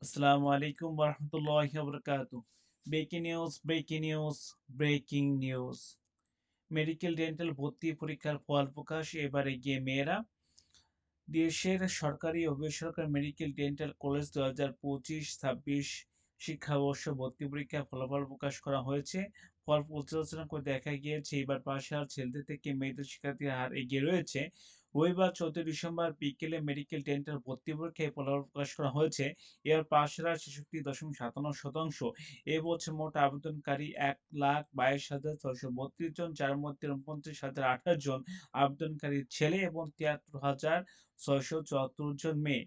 আসসালামু আলাইকুম ওয়া বারাকাতুহু। Breaking news. মেডিকেল ডেন্টাল ভর্তি পরীক্ষার ফল প্রকাশ, এবার এগিয়ে মেয়েরা। দেশের সরকারি ও বেসরকারি মেডিকেল ডেন্টাল কলেজ ২০২৫-২৬ শিক্ষাবর্ষ ভর্তি পরীক্ষার ফলাফল প্রকাশ করা হয়েছে। ফল পর্যালোচনা করে দেখা গিয়েছে এবার পাশের হার ছেলেদের থেকে মেয়েদের শিক্ষার্থীর হার এগিয়ে রয়েছে। রবিবার ১৪ ডিসেম্বর বিকেলে মেডিকেল ডেন্টাল ভর্তি পরীক্ষায় ফলাফল প্রকাশ করা হয়েছে। এবার পাশের হার ৬৬.৫৭%। এ বছর মোট আবেদনকারী ১,২২,৬৩২ জন, যার মধ্যে ২৯,০২৮ জন আবেদনকারী ছেলে এবং ৭৩,৬৭৪ জন মেয়ে।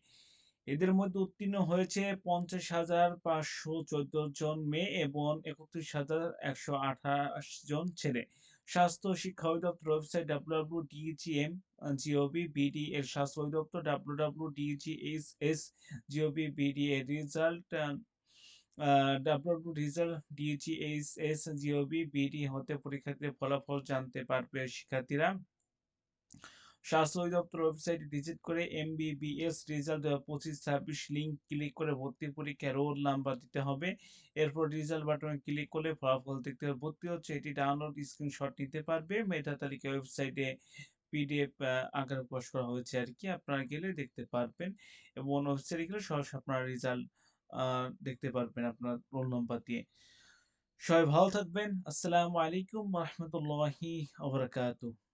এদের মধ্যে উত্তীর্ণ হয়েছে ৫০,৫১৪ জন মেয়ে এবং ৩১,১২৮ জন ছেলে। স্বাস্থ্য ও শিক্ষা অধিদপ্তর ওয়েবসাইট www.dgm.gov.bd এর স্বাস্থ্য অধিদপ্তর www.dghs.gov.bd এর রেজাল্ট www.result.dghs.gov.bd হতে পরীক্ষার্থীদের ফলাফল জানতে পারবে শিক্ষার্থীরা। স্বাস্থ্য অধিদপ্তর ওয়েবসাইটে ভিজিট করে এমবিবিএস রেজাল্ট ২৫-২৬ লিংক ক্লিক করে ভর্তি পরীক্ষায় রোল নাম্বার দিতে হবে। এরপর রেজাল্ট বাটনে ক্লিক করলে ফলাফল দেখতে হবে। ভর্তি হচ্ছে এটি ডাউনলোড স্ক্রিনশট নিতে পারবে। মেধা তালিকা ওয়েবসাইটে পিডিএফ আকারে প্রকাশ করা হয়েছে আরকি। আপনারা গেলে দেখতে পারবেন এবং ওয়েবসাইটে গেলে সরাসরি আপনারা রেজাল্ট আ দেখতে পারবেন আপনার রোল নাম্বার দিয়ে। সবাই ভালো থাকবেন। আসসালামু আলাইকুম ওয়া রাহমাতুল্লাহি ওয়া বারাকাতুহু।